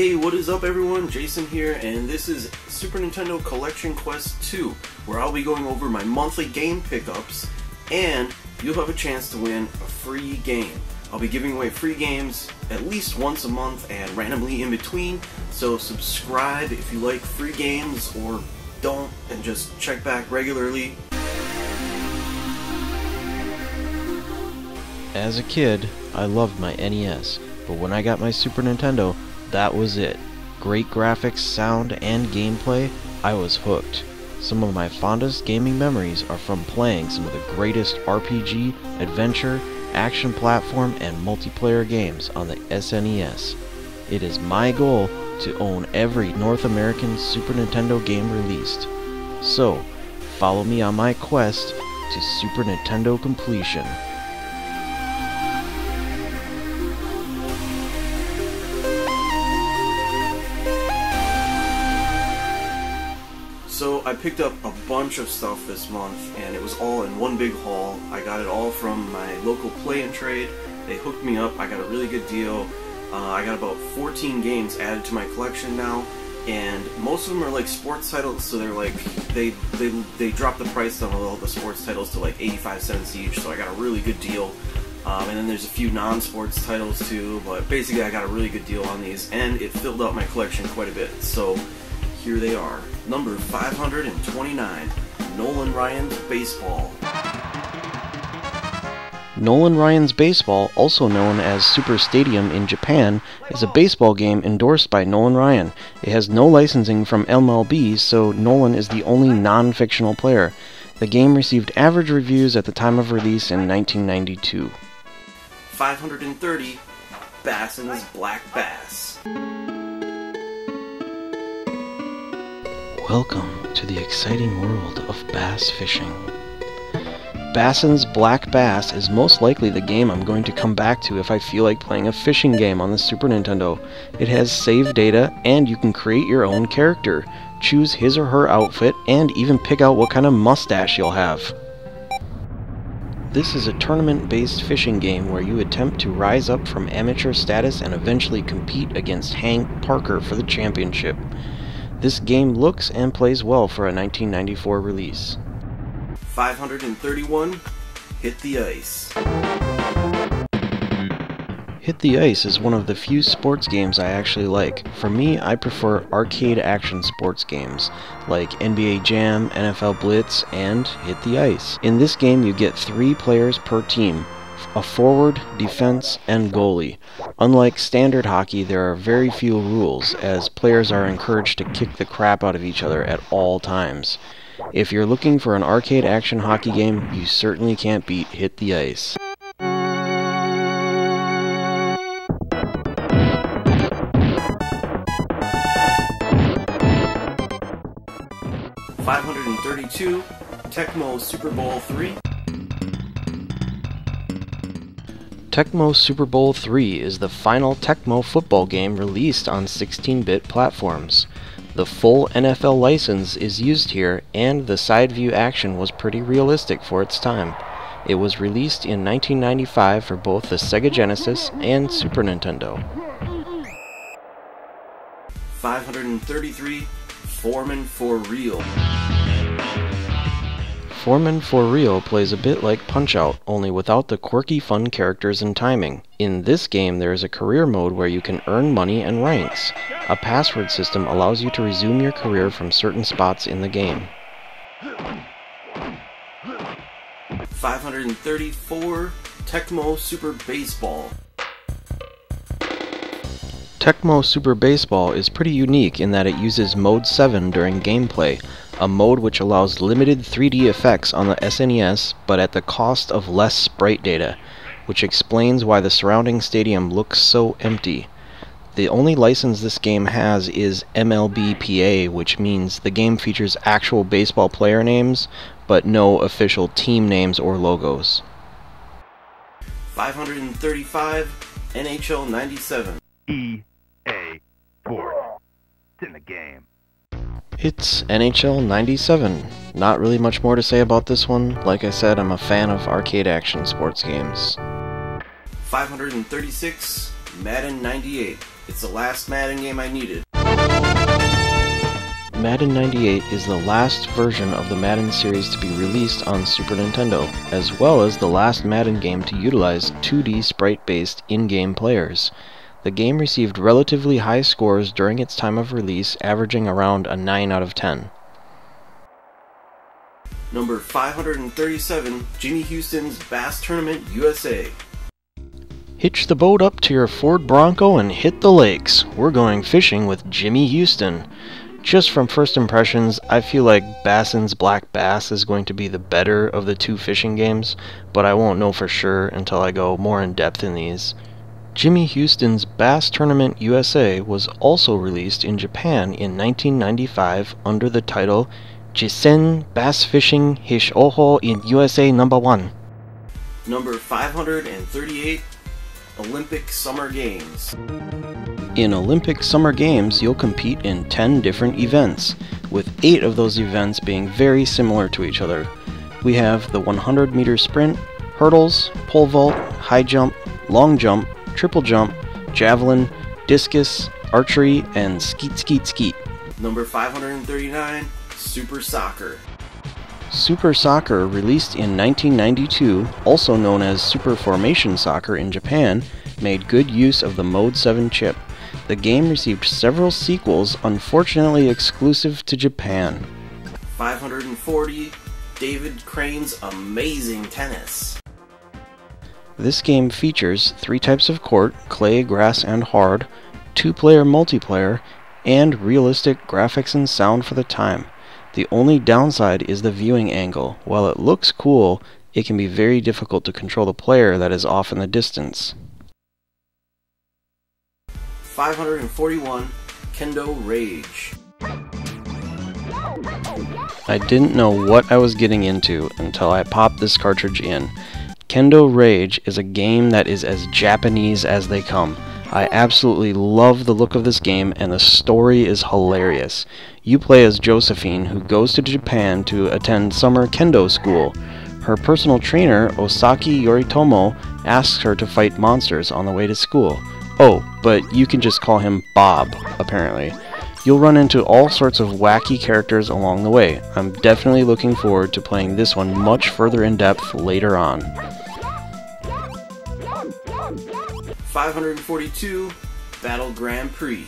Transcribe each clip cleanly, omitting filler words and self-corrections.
Hey, what is up everyone? Jason here, and this is Super Nintendo Collection Quest 2, where I'll be going over my monthly game pickups, and you'll have a chance to win a free game. I'll be giving away free games at least once a month and randomly in between, so subscribe if you like free games, or don't, and just check back regularly. As a kid, I loved my NES, but when I got my Super Nintendo, that was it. Great graphics, sound, and gameplay, I was hooked. Some of my fondest gaming memories are from playing some of the greatest RPG, adventure, action platform, and multiplayer games on the SNES. It is my goal to own every North American Super Nintendo game released. So, follow me on my quest to Super Nintendo completion. So I picked up a bunch of stuff this month, and it was all in one big haul. I got it all from my local Play and Trade. They hooked me up. I got a really good deal. I got about 14 games added to my collection now, and most of them are like sports titles, so they're like, they dropped the price on all the sports titles to like 85 cents each, so I got a really good deal. And then there's a few non-sports titles too, but basically I got a really good deal on these, and it filled out my collection quite a bit. So here they are. Number 529, Nolan Ryan's Baseball. Nolan Ryan's Baseball, also known as Super Stadium in Japan, is a baseball game endorsed by Nolan Ryan. It has no licensing from MLB, so Nolan is the only non-fictional player. The game received average reviews at the time of release in 1992. 530, Basson's Black Bass. Welcome to the exciting world of bass fishing. Basson's Black Bass is most likely the game I'm going to come back to if I feel like playing a fishing game on the Super Nintendo. It has save data, and you can create your own character, choose his or her outfit, and even pick out what kind of mustache you'll have. This is a tournament-based fishing game where you attempt to rise up from amateur status and eventually compete against Hank Parker for the championship. This game looks and plays well for a 1994 release. 531, Hit the Ice. Hit the Ice is one of the few sports games I actually like. For me, I prefer arcade action sports games, like NBA Jam, NFL Blitz, and Hit the Ice. In this game, you get 3 players per team, a forward, defense, and goalie. Unlike standard hockey, there are very few rules, as players are encouraged to kick the crap out of each other at all times. If you're looking for an arcade action hockey game, you certainly can't beat Hit the Ice. $532, Tecmo Super Bowl 3. Tecmo Super Bowl 3 is the final Tecmo football game released on 16-bit platforms. The full NFL license is used here, and the side view action was pretty realistic for its time. It was released in 1995 for both the Sega Genesis and Super Nintendo. 533, Foreman for Real. Foreman for Real plays a bit like Punch-Out!, only without the quirky fun characters and timing. In this game, there is a career mode where you can earn money and ranks. A password system allows you to resume your career from certain spots in the game. 534, Tecmo Super Baseball. Tecmo Super Baseball is pretty unique in that it uses Mode 7 during gameplay, a mode which allows limited 3D effects on the SNES, but at the cost of less sprite data, which explains why the surrounding stadium looks so empty. The only license this game has is MLBPA, which means the game features actual baseball player names, but no official team names or logos. 535, NHL 97. EA Sports. It's in the game. It's NHL 97. Not really much more to say about this one. Like I said, I'm a fan of arcade action sports games. 536, Madden 98. It's the last Madden game I needed. Madden 98 is the last version of the Madden series to be released on Super Nintendo, as well as the last Madden game to utilize 2D sprite-based in-game players. The game received relatively high scores during its time of release, averaging around a 9 out of 10. Number 537, Jimmy Houston's Bass Tournament USA. Hitch the boat up to your Ford Bronco and hit the lakes. We're going fishing with Jimmy Houston. Just from first impressions, I feel like Bassin's Black Bass is going to be the better of the two fishing games, but I won't know for sure until I go more in depth in these. Jimmy Houston's Bass Tournament USA was also released in Japan in 1995 under the title Jisen Bass Fishing Hish Oho in USA No. 1. Number 538, Olympic Summer Games. In Olympic Summer Games, you'll compete in 10 different events, with 8 of those events being very similar to each other. We have the 100-meter sprint, hurdles, pole vault, high jump, long jump, triple jump, javelin, discus, archery, and skeet skeet skeet. Number 539, Super Soccer. Super Soccer, released in 1992, also known as Super Formation Soccer in Japan, made good use of the Mode 7 chip. The game received several sequels, unfortunately exclusive to Japan. 540, David Crane's Amazing Tennis. This game features 3 types of court, clay, grass, and hard, 2-player multiplayer, and realistic graphics and sound for the time. The only downside is the viewing angle. While it looks cool, it can be very difficult to control the player that is off in the distance. 541, Kendo Rage. I didn't know what I was getting into until I popped this cartridge in. Kendo Rage is a game that is as Japanese as they come. I absolutely love the look of this game, and the story is hilarious. You play as Josephine, who goes to Japan to attend summer kendo school. Her personal trainer, Osaki Yoritomo, asks her to fight monsters on the way to school. Oh, but you can just call him Bob, apparently. You'll run into all sorts of wacky characters along the way. I'm definitely looking forward to playing this one much further in depth later on. 542, Battle Grand Prix.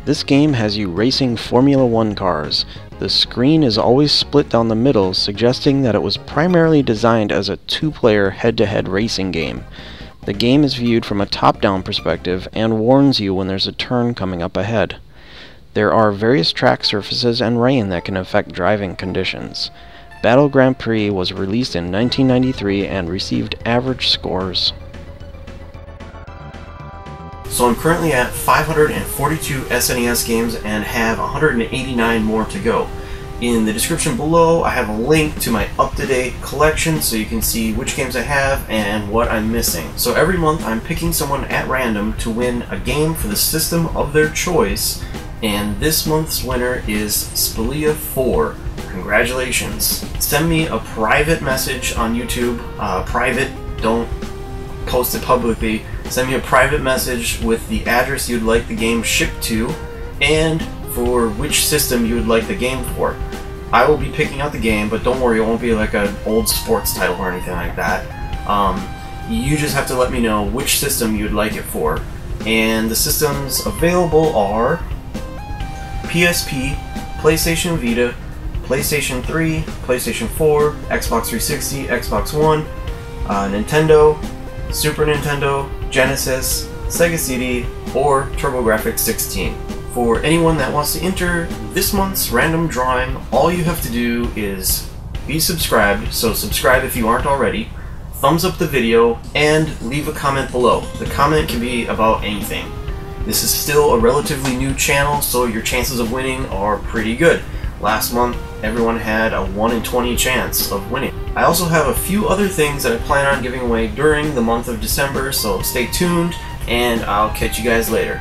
This game has you racing Formula 1 cars. The screen is always split down the middle, suggesting that it was primarily designed as a 2-player head-to-head racing game. The game is viewed from a top-down perspective and warns you when there's a turn coming up ahead. There are various track surfaces and rain that can affect driving conditions. Battle Grand Prix was released in 1993 and received average scores. So I'm currently at 542 SNES games and have 189 more to go. In the description below, I have a link to my up-to-date collection so you can see which games I have and what I'm missing. So every month I'm picking someone at random to win a game for the system of their choice, and this month's winner is Spalia 4. Congratulations. Send me a private message on YouTube. Private, don't post it publicly. Send me a private message with the address you'd like the game shipped to and for which system you would like the game for. I will be picking out the game, but don't worry, it won't be like an old sports title or anything like that. You just have to let me know which system you'd like it for. And the systems available are PSP, PlayStation Vita, PlayStation 3, PlayStation 4, Xbox 360, Xbox One, Nintendo, Super Nintendo, Genesis, Sega CD, or TurboGrafx-16. For anyone that wants to enter this month's random drawing, all you have to do is be subscribed, so subscribe if you aren't already, thumbs up the video, and leave a comment below. The comment can be about anything. This is still a relatively new channel, so your chances of winning are pretty good. Last month, everyone had a 1 in 20 chance of winning. I also have a few other things that I plan on giving away during the month of December, so stay tuned, and I'll catch you guys later.